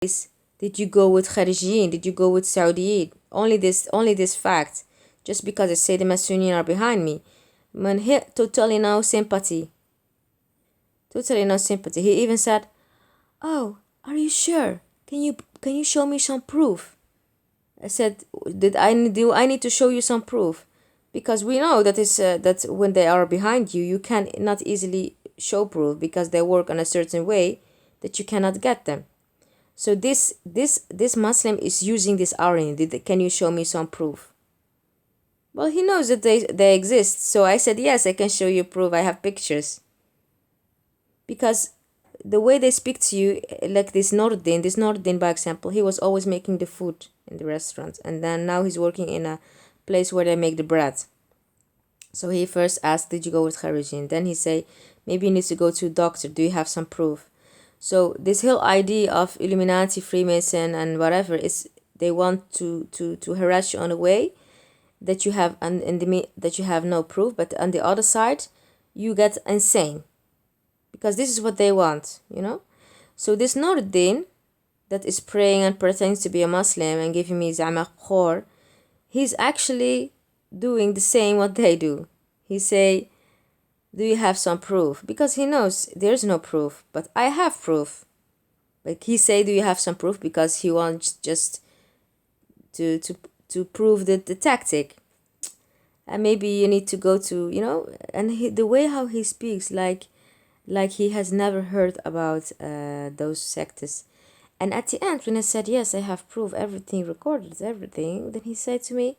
did you go with Kharijiyin? Did you go with Saudiyin? Only this fact. Just because I say the Masunian are behind me. Man, he totally no sympathy. Totally no sympathy. He even said, "Oh, are you sure? Can you show me some proof?" I said, I need to show you some proof? Because we know that when they are behind you, you can not easily show proof because they work in a certain way that you cannot get them. So this Muslim is using this irony. Can you show me some proof? Well, he knows that they exist. So I said, yes, I can show you proof. I have pictures. Because the way they speak to you, like this Nordin, by example, he was always making the food in the restaurant. And then now he's working in a place where they make the bread. So he first asked, did you go with Kharijin? Then he say, maybe you need to go to a doctor. Do you have some proof? So this whole idea of Illuminati, Freemason, and whatever is they want to harass you on a way that you have that you have no proof, but on the other side, you get insane because this is what they want, you know. So this Nuruddin that is praying and pretends to be a Muslim and giving me zama khor, he's actually doing the same what they do. He say, do you have some proof? Because he knows there's no proof, but I have proof. But he say, do you have some proof? Because he wants just to prove the tactic. And maybe you need to go to, you know, and the way how he speaks, like he has never heard about those sects. And at the end, when I said, yes, I have proof, everything recorded, everything, then he said to me,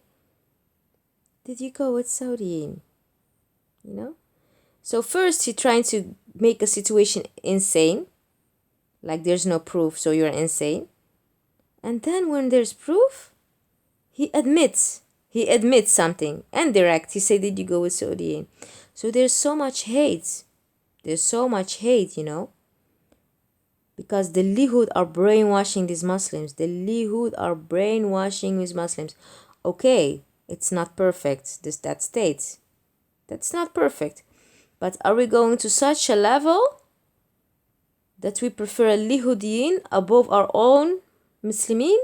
did you go with Saudiin? You know? So first he trying to make a situation insane, like there's no proof, so you're insane. And then when there's proof, he admits something. Indirect, he said, did you go with Saudiin? So there's so much hate. There's so much hate, you know. Because the Lihud are brainwashing these Muslims. The Lihud are brainwashing these Muslims. Okay, it's not perfect, that state. That's not perfect. But are we going to such a level that we prefer a Lihudiyin above our own Muslimin?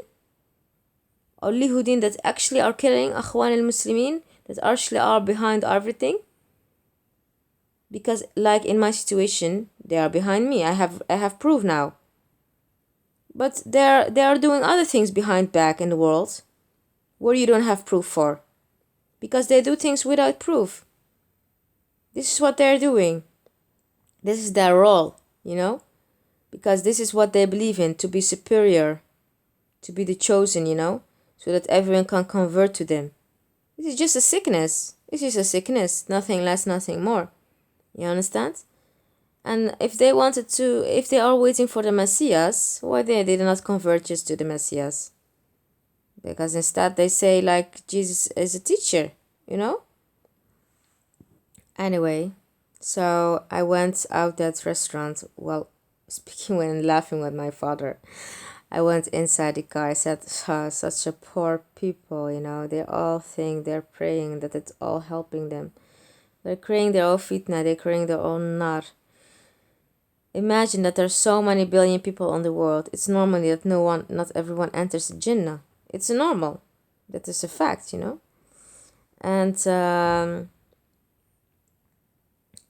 Or Lihudiyin that actually are killing Akhwan al-Muslimin, that actually are behind everything? Because like in my situation, they are behind me. I have proof now. But they are doing other things behind back in the world where you don't have proof for. Because they do things without proof. This is what they're doing. This is their role, you know? Because this is what they believe in, to be superior, to be the chosen, you know? So that everyone can convert to them. This is just a sickness. It's just a sickness. Nothing less, nothing more. You understand? And if they wanted to, if they are waiting for the Messiah, why they did not convert just to the Messiah? Because instead they say like Jesus is a teacher, you know? Anyway, so I went out that restaurant, well, speaking when laughing with my father. I went inside the car. I said, such a poor people, you know, they all think they're praying that it's all helping them. They're creating their own fitna, they're creating their own nar. Imagine that there's so many billion people on the world. It's normally that not everyone enters Jinnah. It's normal. That is a fact, you know. And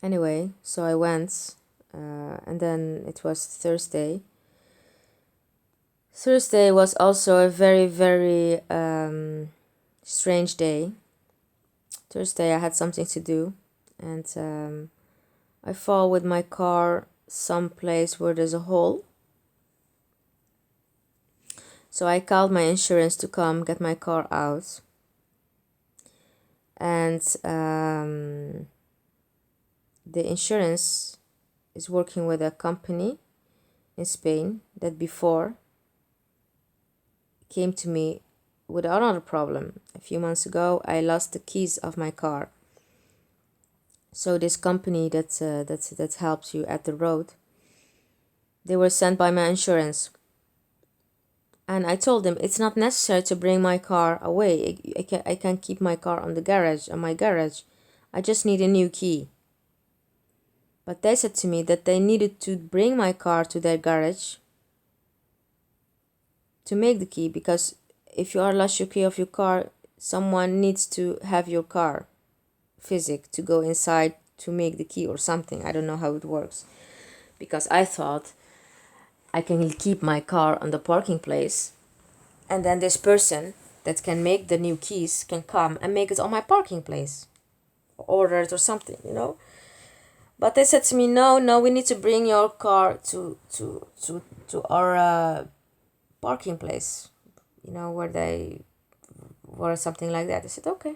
anyway, so I went, and then it was Thursday. Thursday was also a very, very strange day. Thursday I had something to do, and I fall with my car someplace where there's a hole. So I called my insurance to come get my car out. And the insurance is working with a company in Spain that before came to me with another problem. A few months ago, I lost the keys of my car. So this company that helps you at the road, they were sent by my insurance. And I told them it's not necessary to bring my car away. I can keep my car on my garage. I just need a new key. But they said to me that they needed to bring my car to their garage to make the key, because if you are lost your key of your car, someone needs to have your car physic to go inside to make the key or something. I don't know how it works, because I thought I can keep my car on the parking place, and then this person that can make the new keys can come and make it on my parking place, order it or something, you know. But they said to me, no, we need to bring your car to our parking place, you know, where they were, something like that. I said, okay.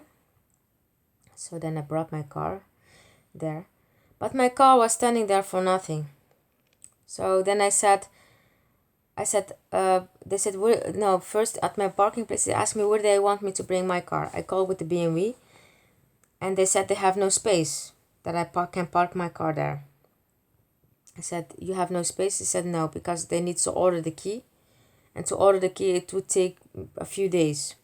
So then I brought my car there, but my car was standing there for nothing. So then they said, no, first at my parking place, they asked me where they want me to bring my car. I called with the BMW, and they said they have no space, that I can park my car there. I said, you have no space? They said no, because they need to order the key, and to order the key it would take a few days.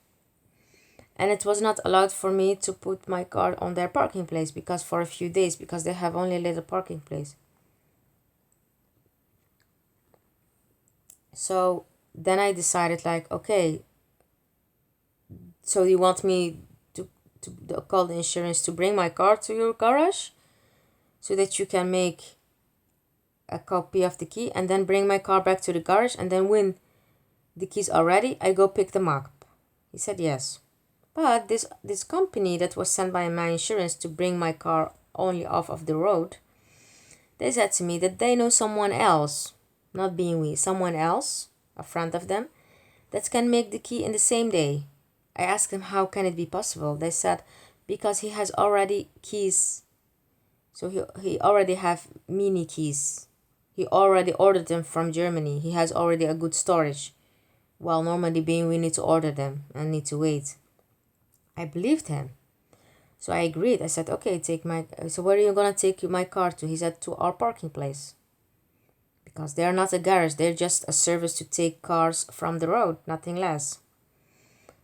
And it was not allowed for me to put my car on their parking place because for a few days, because they have only a little parking place. So then I decided, like, okay, so you want me to call the insurance to bring my car to your garage so that you can make a copy of the key and then bring my car back to the garage, and then when the keys are ready, I go pick them up. He said yes. But this company that was sent by my insurance to bring my car only off of the road, they said to me that they know someone else, not being we, someone else, a friend of them, that can make the key in the same day. I asked them, how can it be possible? They said, because he has already keys. So he already have mini keys. He already ordered them from Germany. He has already a good storage. While normally being we need to order them and need to wait. I believed him. So I agreed. I said, okay, so where are you going to take my car to? He said, to our parking place. Because they're not a garage. They're just a service to take cars from the road, nothing less.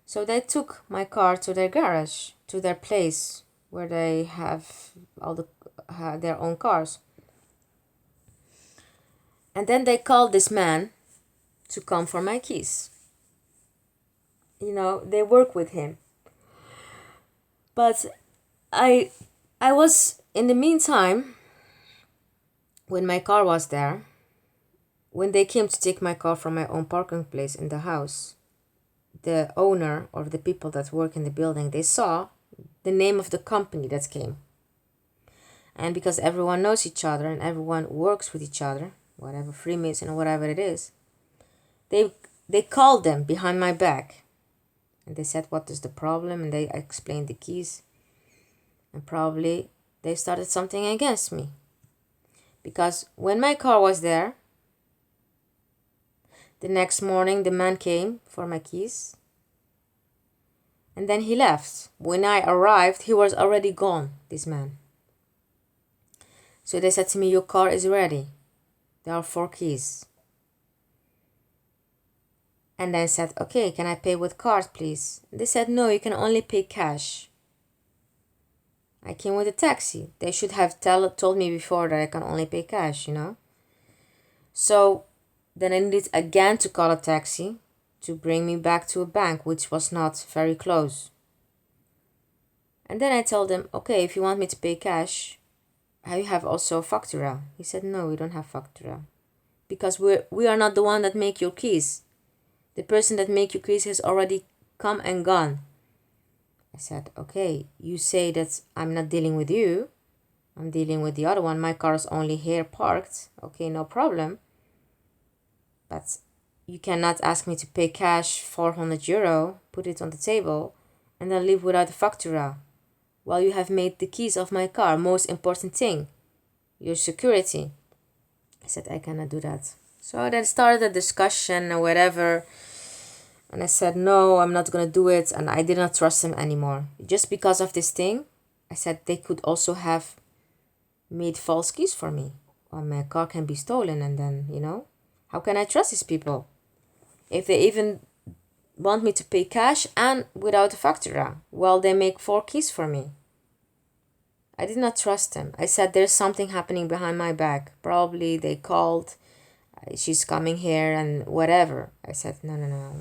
So they took my car to their garage, to their place where they have their own cars. And then they called this man to come for my keys. You know, they work with him. But I was, in the meantime, when my car was there, when they came to take my car from my own parking place in the house, the owner or the people that work in the building, they saw the name of the company that came. And because everyone knows each other and everyone works with each other, whatever, Freemason or whatever it is, they called them behind my back. And they said, what is the problem? And they explained the keys. And probably they started something against me. Because when my car was there, the next morning the man came for my keys. And then he left. When I arrived, he was already gone, this man. So they said to me, your car is ready. There are 4 keys. And then I said, okay, can I pay with card, please? They said, no, you can only pay cash. I came with a taxi. They should have told me before that I can only pay cash, you know. So then I needed again to call a taxi to bring me back to a bank, which was not very close. And then I told them, okay, if you want me to pay cash, you have also factura. He said, no, we don't have factura. Because we are not the one that make your keys. The person that make your keys has already come and gone. I said, okay, you say that I'm not dealing with you. I'm dealing with the other one. My car is only here parked. Okay, no problem. But you cannot ask me to pay cash 400 euro, put it on the table, and then leave without a factura. While you have made the keys of my car, most important thing, your security. I said, I cannot do that. So then started a discussion or whatever. And I said, no, I'm not going to do it. And I did not trust him anymore. Just because of this thing, I said they could also have made false keys for me. Or my car can be stolen and then, you know. How can I trust these people? If they even want me to pay cash and without a factura, while they make 4 keys for me. I did not trust them. I said there's something happening behind my back. Probably they called. she's coming here and whatever. I said, no, no, no,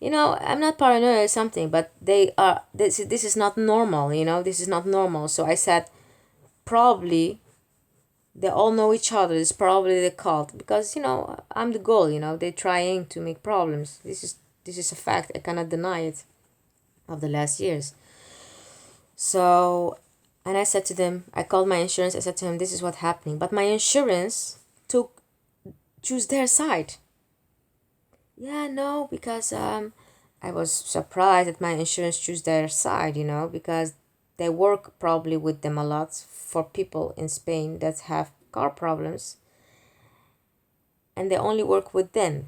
no. I'm not paranoid or something, but this is not normal, this is not normal. So I said, probably they all know each other. It's probably the cult because, I'm the goal, they're trying to make problems. This is a fact. I cannot deny it of the last years. So, and I said to them, I called my insurance. I said to him, this is what's happening. But my insurance choose their side. Yeah, no, because I was surprised that my insurance choose their side, because they work probably with them a lot for people in Spain that have car problems, and they only work with them.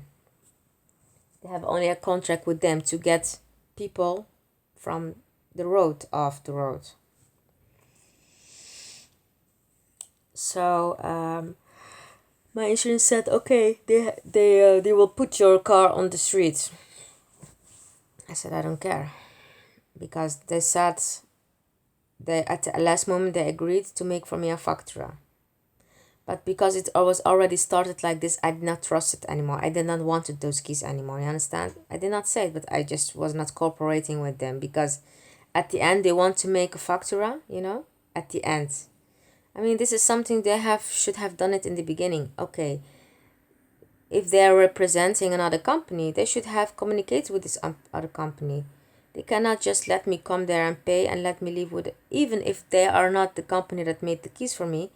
They have only a contract with them to get people from the road off the road. So my insurance said, okay, they will put your car on the street. I said, I don't care, because they said at the last moment they agreed to make for me a factura. But because it was already started like this, I did not trust it anymore. I did not want those keys anymore. You understand? I did not say it, but I just was not cooperating with them, because at the end they want to make a factura, at the end. I mean, this is something they should have done it in the beginning. Okay, if they are representing another company, they should have communicated with this other company. They cannot just let me come there and pay and let me leave with it. Even if they are not the company that made the keys for me,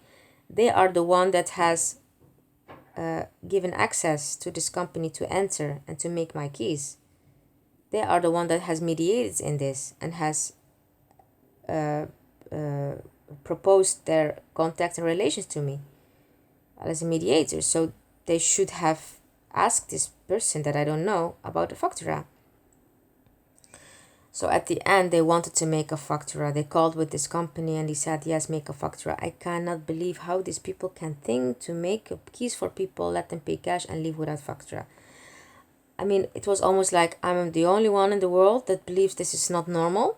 they are the one that has given access to this company to enter and to make my keys. They are the one that has mediated in this and has proposed their contact and relations to me as a mediator. So they should have asked this person that I don't know about the factura. So at the end, they wanted to make a factura. They called with this company and he said, yes, make a factura. I cannot believe how these people can think to make keys for people, let them pay cash and leave without factura. I mean, it was almost like I'm the only one in the world that believes this is not normal.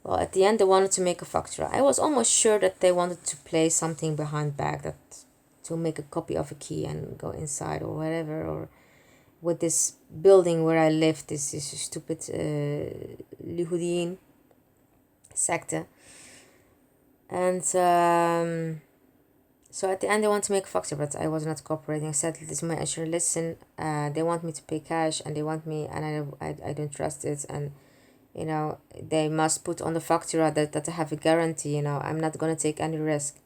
Well, at the end, they wanted to make a factura. I was almost sure that they wanted to play something behind back, that to make a copy of a key and go inside or whatever, or with this building where I live, this stupid Lihudin sector. And so at the end they want to make a factura, but I was not cooperating. I said, this is my insurance, listen, they want me to pay cash and they want me, and I don't trust it, and they must put on the factura that I have a guarantee, I'm not going to take any risk.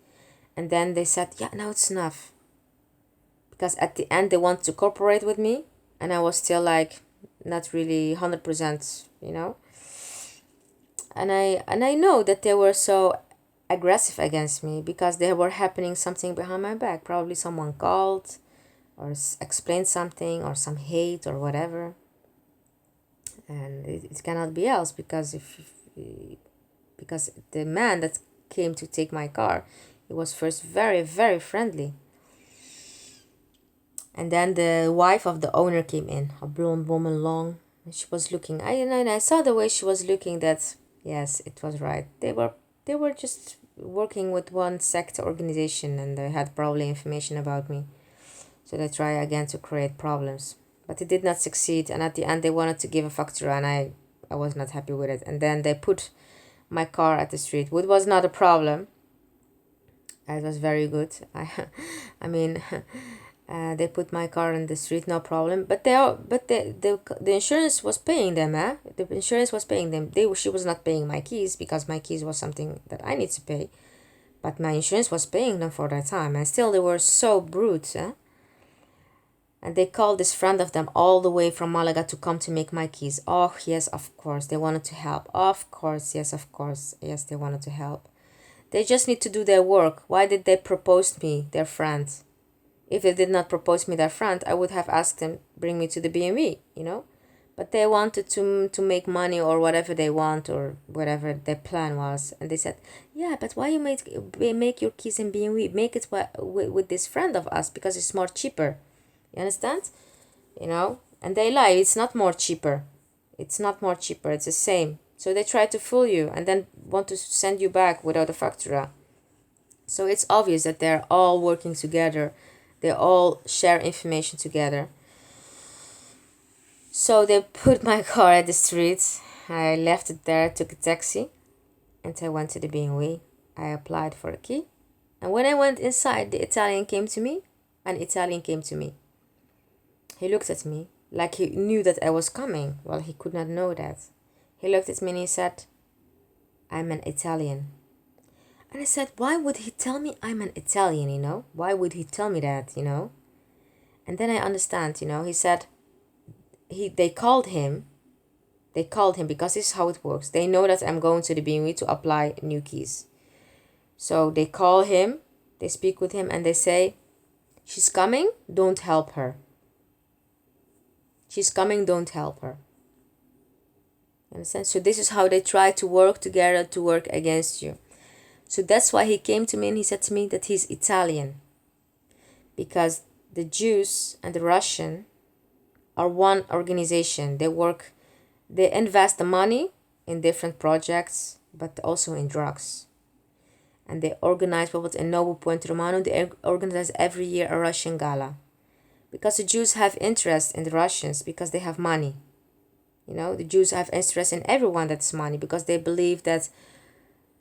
And then they said, yeah, no, it's enough. Because at the end they want to cooperate with me, and I was still like not really 100%, and I know that they were so aggressive against me because they were happening something behind my back. Probably someone called or explained something or some hate or whatever, and it cannot be else, because because the man that came to take my car, he was first very, very friendly. And then the wife of the owner came in, a blonde woman, long. And she was looking. I saw the way she was looking that, yes, it was right. They were just working with one sector organization, and they had probably information about me. So they try again to create problems. But it did not succeed. And at the end, they wanted to give a factura, and I was not happy with it. And then they put my car at the street, which was not a problem. It was very good. I mean... they put my car in the street, no problem. But the insurance was paying them. The insurance was paying them. She was not paying my keys, because my keys was something that I need to pay. But my insurance was paying them for that time, and still they were so brute. And they called this friend of them all the way from Malaga to come to make my keys. Oh yes, of course they wanted to help. Of course, yes, they wanted to help. They just need to do their work. Why did they propose me, their friend? If they did not propose me their friend, I would have asked them, bring me to the BMW, But they wanted to make money or whatever they want, or whatever their plan was. And they said, yeah, but why you make your keys in BMW? Make it with this friend of us, because it's more cheaper. You understand? And they lie. It's not more cheaper. It's not more cheaper. It's the same. So they try to fool you and then want to send you back without a factura. So it's obvious that they're all working together. They all share information together. So they put my car at the street. I left it there, took a taxi, and I went to the B&W. I applied for a key. And when I went inside, the Italian came to me. An Italian came to me. He looked at me like he knew that I was coming. Well, he could not know that. He looked at me and he said, I'm an Italian. And I said, why would he tell me I'm an Italian, Why would he tell me that, And then I understand, he said, they called him because this is how it works. They know that I'm going to the B&W to apply new keys. So they call him, they speak with him, and they say, she's coming, don't help her. She's coming, don't help her. Understand? So this is how they try to work together to work against you. So that's why he came to me and he said to me that he's Italian. Because the Jews and the Russian are one organization. They invest the money in different projects, but also in drugs. And they organize, in Nobu Puente Romano, they organize every year a Russian gala. Because the Jews have interest in the Russians because they have money. The Jews have interest in everyone that's money because they believe that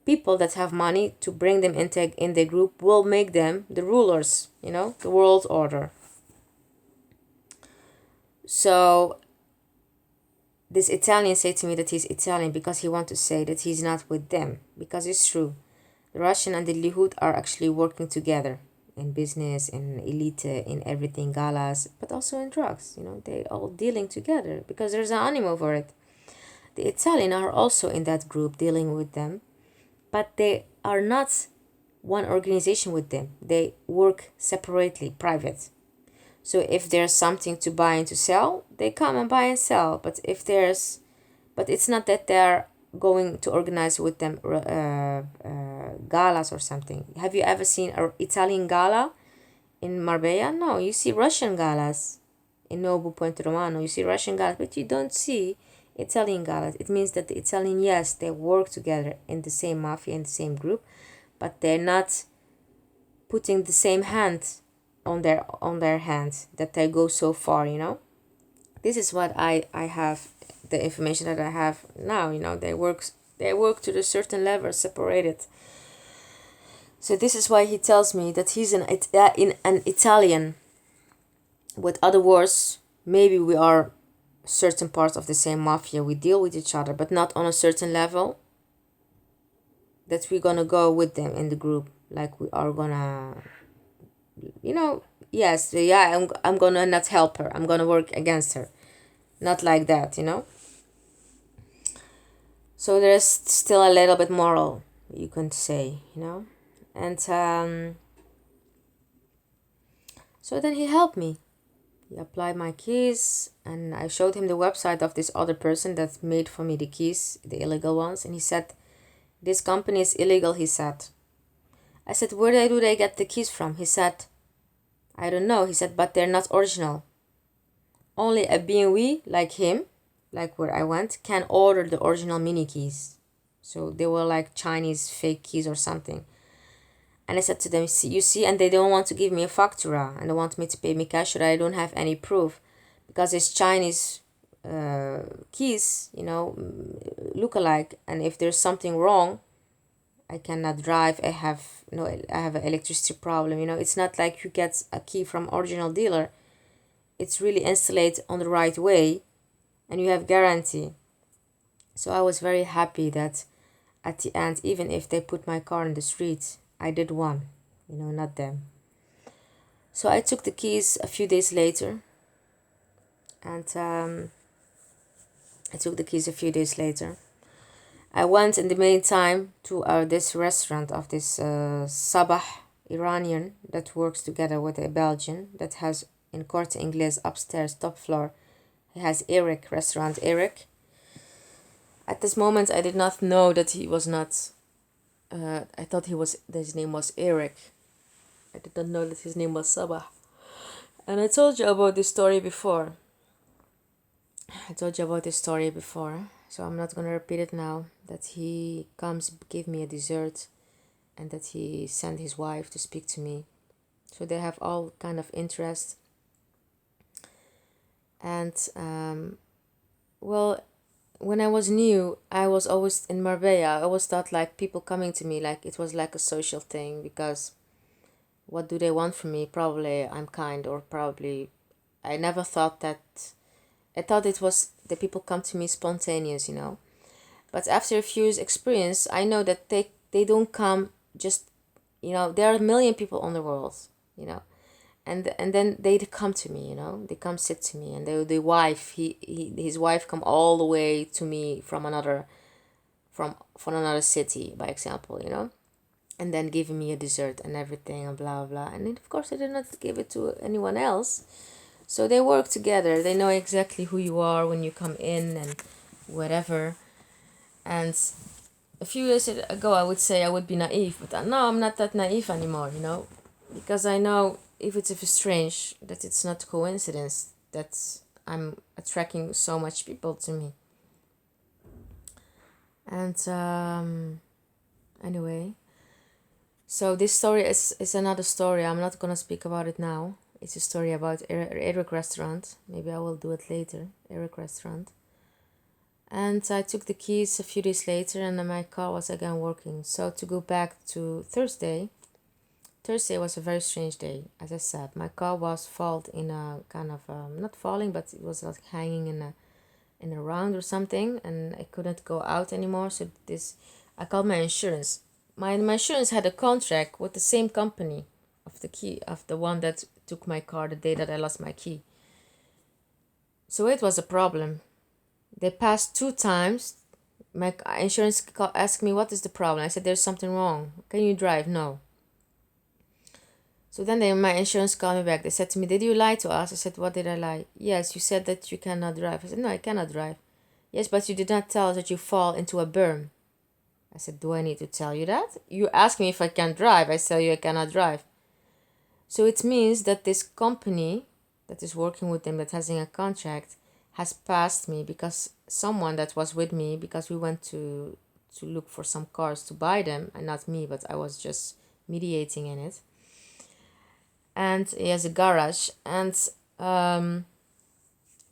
people that have money to bring them in their group will make them the rulers, the world order. So this Italian said to me that he's Italian because he wants to say that he's not with them. Because it's true. The Russian and the Likud are actually working together in business, in elite, in everything, galas, but also in drugs. They all dealing together because there's an animo for it. The Italian are also in that group dealing with them, but they are not one organization with them. They work separately, private. So if there's something to buy and to sell, they come and buy and sell. But it's not that they're going to organize with them galas or something. Have you ever seen an Italian gala in Marbella? No, you see Russian galas in Nobu Puente Romano. You see Russian galas, but you don't see Italian galas. It means that the Italian, yes, they work together in the same mafia, in the same group, but they're not putting the same hand on their hands that they go so far. This is what I have, the information that I have now. They work to a certain level, separated. So this is why he tells me that he's an Italian. With other words, maybe we are certain parts of the same mafia. We deal with each other, but not on a certain level that we're gonna go with them in the group. Like we are gonna, yes, yeah, I'm gonna not help her. I'm gonna work against her. Not like that, So there's still a little bit moral, you can say, And so then he helped me. He applied my keys and I showed him the website of this other person that made for me the keys, the illegal ones. And he said, this company is illegal, he said. I said, where do they get the keys from? He said, I don't know. He said, but they're not original. Only a B&W like him, like where I went, can order the original mini keys. So they were like Chinese fake keys or something. And I said to them, you see, and they don't want to give me a factura and they want me to pay me cash, or I don't have any proof because it's Chinese keys, look alike. And if there's something wrong, I cannot drive. I have an electricity problem. It's not like you get a key from original dealer. It's really installed on the right way and you have guarantee. So I was very happy that at the end, even if they put my car in the street, I did one, not them. So I took the keys a few days later. And I went in the meantime to this restaurant of this Sabah Iranian that works together with a Belgian that has in Corte Inglés upstairs, top floor. He has Eric, restaurant Eric. At this moment, I did not know that he was not. I thought his name was Eric. I did not know that his name was Sabah. And I told you about this story before. So I'm not going to repeat it now. That he comes, give me a dessert, and that he sent his wife to speak to me. So they have all kind of interest. And well, when I was new, I was always in Marbella. I always thought like people coming to me like it was like a social thing, because what do they want from me? Probably I'm kind, or probably I never thought that. I thought it was the people come to me spontaneous, you know. But after a few years experience, I know that they don't come just, you know, there are a million people on the world, you know. And then they come to me, you know, they come sit to me, and the wife, his wife come all the way to me from another, from another city, by example, you know, and then giving me a dessert and everything and blah blah. And then, of course, I did not give it to anyone else. So they work together. They know exactly who you are when you come in and whatever. And a few years ago, I would say I would be naive, but now I'm not that naive anymore, you know, because I know if it's strange, that it's not coincidence that I'm attracting so much people to me. And anyway, so this story is another story. I'm not gonna speak about it now. It's a story about Eric restaurant. Maybe I will do it later. Eric restaurant. And I took the keys a few days later, and then my car was again working. So to go back to Thursday, Thursday was a very strange day. As I said, my car was fault in a kind of not falling, but it was like hanging in a round or something, and I couldn't go out anymore. So this, I called my insurance. My insurance had a contract with the same company of the key of the one that took my car the day that I lost my key. So it was a problem. They passed 2 times. My insurance asked me, what is the problem? I said, there's something wrong. Can you drive? No. So then my insurance called me back. They said to me, did you lie to us? I said, what did I lie? Yes, you said that you cannot drive. I said, no, I cannot drive. Yes, but you did not tell us that you fall into a berm. I said, do I need to tell you that? You ask me if I can drive. I tell you I cannot drive. So it means that this company that is working with them, that has a contract, has passed me, because someone that was with me, because we went to look for some cars to buy them, and not me, but I was just mediating in it. And he has a garage, and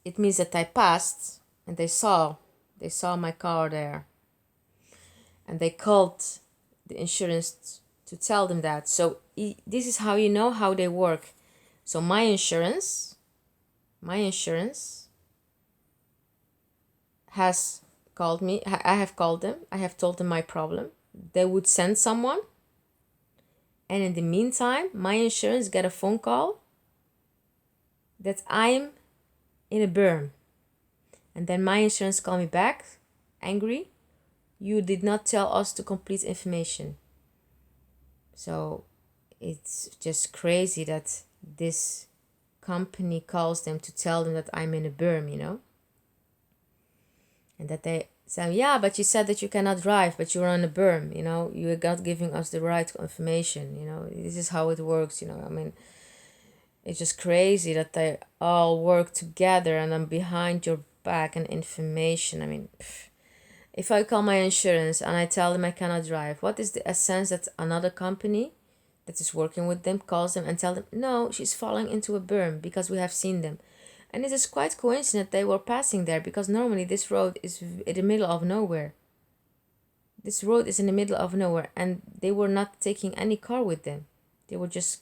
it means that I passed, and they saw my car there, and they called the insurance to tell them that. So this is how you know how they work. So my insurance has called me. I have called them. I have told them my problem. They would send someone, and in the meantime, my insurance get a phone call that I'm in a berm. And then my insurance called me back, angry. You did not tell us the complete information. So it's just crazy that this company calls them to tell them that I'm in a berm, you know? And that they say, yeah, but you said that you cannot drive, but you're on a berm, you know? You are not giving us the right information, you know? This is how it works, you know? I mean, it's just crazy that they all work together and I'm behind your back and information. I mean, if I call my insurance and I tell them I cannot drive, what is the essence that another company that is working with them calls them and tell them, no, she's falling into a berm, because we have seen them. And it is quite coincident they were passing there, because normally this road is in the middle of nowhere. This road is in the middle of nowhere, and they were not taking any car with them. They were just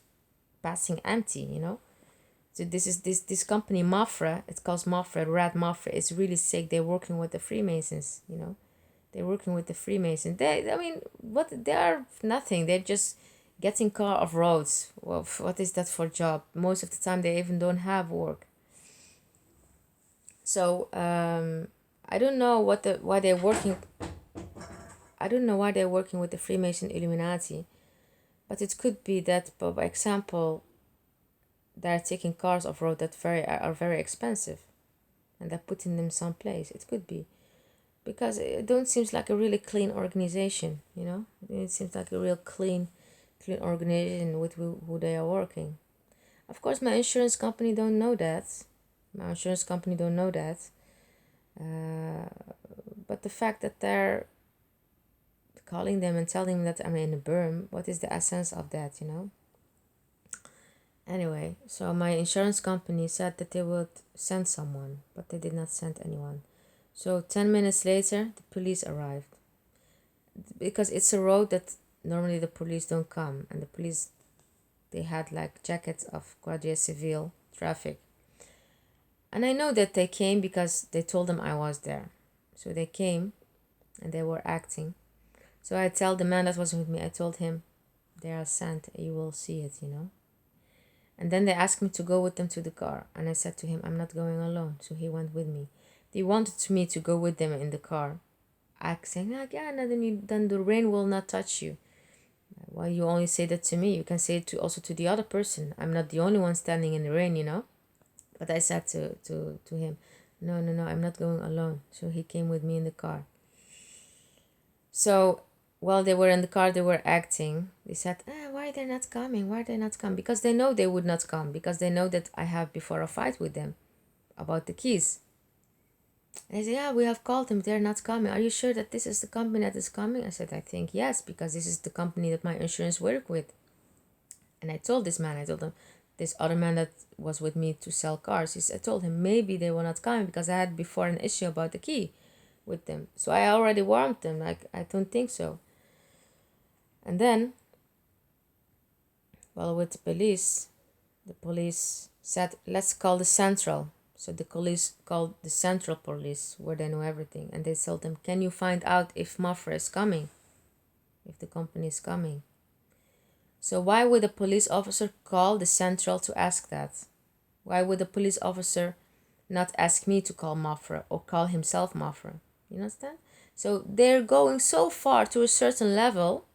passing empty, you know. So this company Mafra, it's called Mafra, Red Mafra, is really sick. They're working with the Freemasons, you know. They're working with the Freemasons. I mean, what, they are nothing. They're just getting car off roads. Well, what is that for job? Most of the time they even don't have work. So I don't know why they're working. I don't know why they're working with the Freemason Illuminati, but it could be that, by example, they're taking cars off road that are very expensive, and they're putting them someplace. It could be because it don't seems like a really clean organization, you know. It seems like a real clean organization with who they are working. Of course, my insurance company don't know that. But the fact that they're calling them and telling them that I'm in a berm, what is the essence of that, you know? Anyway, so my insurance company said that they would send someone, but they did not send anyone. So 10 minutes later, the police arrived. Because it's a road that normally the police don't come, and the police, they had like jackets of Guardia Civil traffic. And I know that they came because they told them I was there. So they came and they were acting. So I tell the man that was with me, I told him, they are sent, you will see it, you know. And then they asked me to go with them to the car. And I said to him, I'm not going alone. So he went with me. They wanted me to go with them in the car. Saying, like, yeah, no, then the rain will not touch you. Why you only say that to me? You can say it also to the other person. I'm not the only one standing in the rain, you know. But I said to him, no, no, no, I'm not going alone. So he came with me in the car. So while they were in the car, they were acting. They said, why are they not coming? Why are they not coming? Because they know they would not come. Because they know that I have before a fight with them about the keys. And they said, yeah, we have called them. They're not coming. Are you sure that this is the company that is coming? I said, I think yes, because this is the company that my insurance work with. And I told this man, I told him, this other man that was with me to sell cars, I told him maybe they were not coming because I had before an issue about the key with them. So I already warned them, like, I don't think so. And then, well, with the police said, let's call the central. So the police called the central police where they know everything. And they told them, can you find out if Mafra is coming? If the company is coming? So why would a police officer call the central to ask that? Why would a police officer not ask me to call Mafra or call himself Mafra? You understand? So they're going so far to a certain level.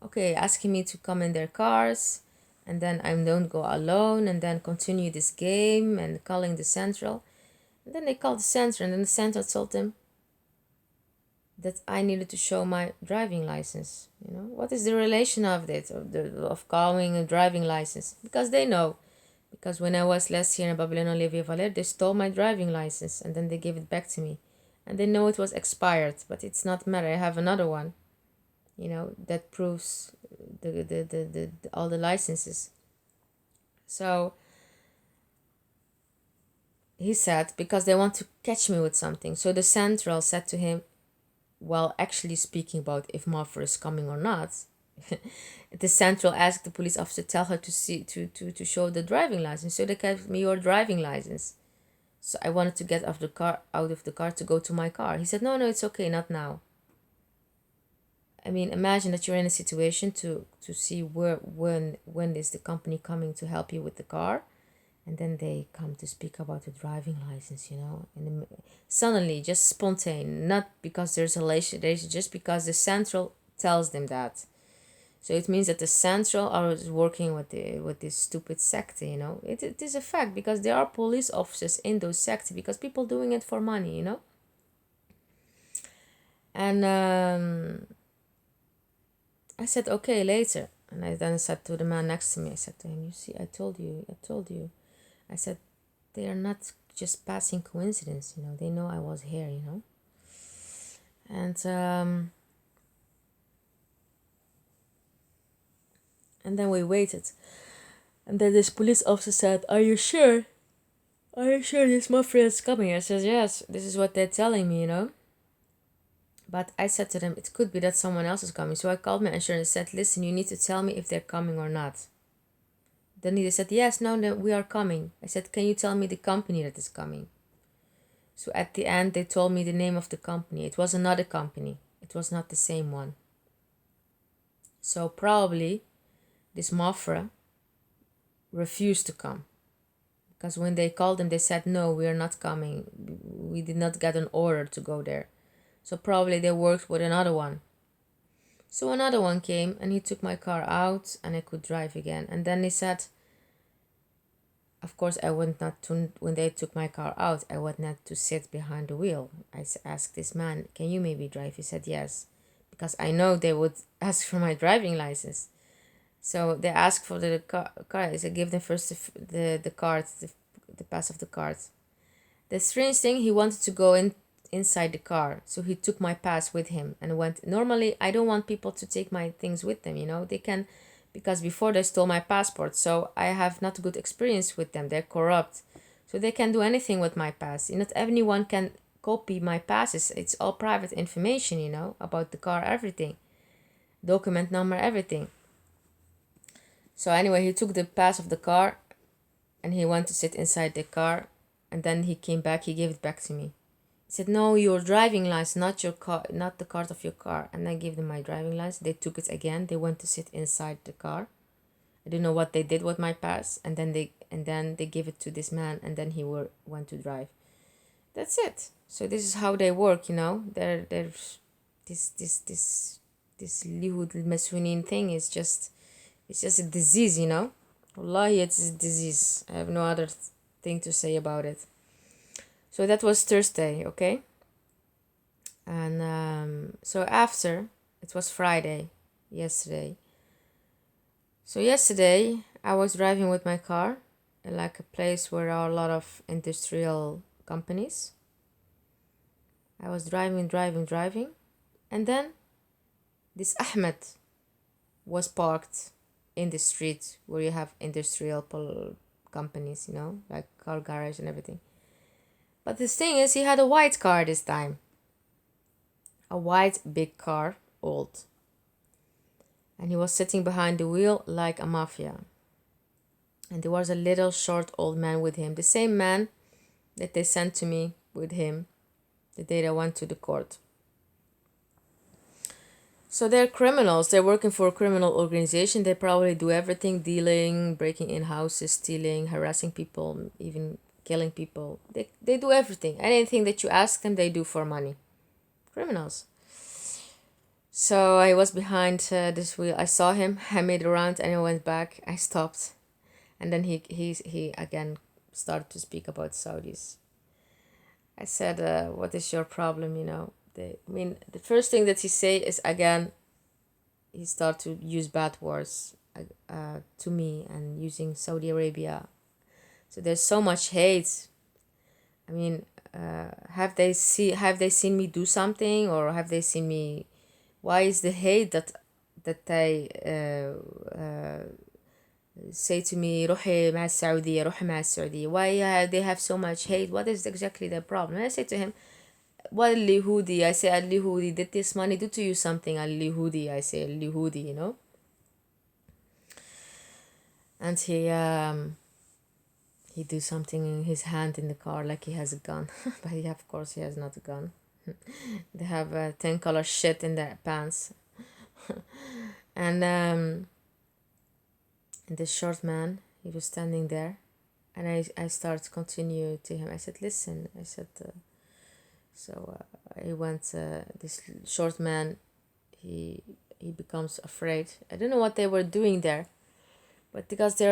Okay, asking me to come in their cars, and then I don't go alone, and then continue this game and calling the central. And then they called the central, and then the central told them that I needed to show my driving license. You know, what is the relation of it, of calling a driving license? Because they know. Because when I was last year in Babylon Olivier Valer, they stole my driving license and then they gave it back to me. And they know it was expired, but it's not matter. I have another one, you know, that proves the all the licenses. So he said, because they want to catch me with something. So the central said to him, well, actually speaking about if Marfer is coming or not, the central asked the police officer, tell her to show the driving license. So they gave me your driving license. So I wanted to get out of the car to go to my car. He said, no, it's okay, not now. I mean, imagine that you're in a situation to see when is the company coming to help you with the car, and then they come to speak about the driving license, you know, and suddenly, just spontaneous, not because there's a relation, just because the central tells them that. So it means that the central are working with this stupid sect, you know. It is a fact because there are police officers in those sects because people doing it for money, you know. And I said, okay, later. And I then said to the man next to me, I said to him, you see, I told you. I said, they are not just passing coincidence, you know. They know I was here, you know. And then we waited. And then this police officer said, are you sure? Are you sure this mafia is coming? I said, yes, this is what they're telling me, you know. But I said to them, it could be that someone else is coming. So I called my insurance and said, listen, you need to tell me if they're coming or not. Then they said, yes, no, we are coming. I said, can you tell me the company that is coming? So at the end, they told me the name of the company. It was another company. It was not the same one. So probably this Mafra refused to come. Because when they called them, they said, no, we are not coming. We did not get an order to go there. So probably they worked with another one. So another one came and he took my car out and I could drive again. And then they said, of course, I went not to, when they took my car out, I went not to sit behind the wheel. I asked this man, can you maybe drive? He said, yes, because I know they would ask for my driving license. So they asked for the car. I said, give them first the card, the pass of the card. The strange thing, he wanted to go inside the car. So he took my pass with him and went. Normally, I don't want people to take my things with them, you know. They can because before they stole my passport. So I have not good experience with them. They're corrupt. So they can do anything with my pass. Not anyone can copy my passes. It's all private information, about the car, everything. Document number, everything. So anyway, he took the pass of the car and he went to sit inside the car, and then he came back, he gave it back to me. He said, "No, your driving license, not your car, not the card of your car." And I gave them my driving license. They took it again. They went to sit inside the car. I don't know what they did with my pass, and then they gave it to this man, and then he went to drive. That's it. So this is how they work, They're this Lihud Masunin thing is just, it's just a disease, Wallahi, it's a disease. I have no other thing to say about it. So that was Thursday, okay? And so after, it was Friday, yesterday. So yesterday, I was driving with my car in like a place where there are a lot of industrial companies. I was driving, and then this Ahmed was parked in the street where you have industrial companies, like car garage and everything. But the thing is, he had a white car this time. A white big car, old. And he was sitting behind the wheel like a mafia. And there was a little short old man with him, the same man that they sent to me with him the day I went to the court. So they're criminals. They're working for a criminal organization. They probably do everything: dealing, breaking in houses, stealing, harassing people, even killing people. They do everything. Anything that you ask them, they do for money. Criminals. So I was behind this wheel. I saw him. I made a round and I went back. I stopped. And then he again started to speak about Saudis. I said, what is your problem, the first thing that he say is, again, he started to use bad words to me and using Saudi Arabia. So there's so much hate. I mean, have they seen me do something, or have they seen me? Why is the hate that they say to me, روحي مع السعودية, روحي مع السعودية? Why they have so much hate? What is exactly the problem? And I say to him, what Lihudi? I say, Lihudi, did this money do to you something? Lihudi, I say, Lihudi, And he do something in his hand in the car like he has a gun. But of course he has not a gun. They have 10 color shit in their pants. And this short man, he was standing there, and I started to continue to him. I said, listen, I said, he went, this short man, he becomes afraid. I don't know what they were doing there, but because they're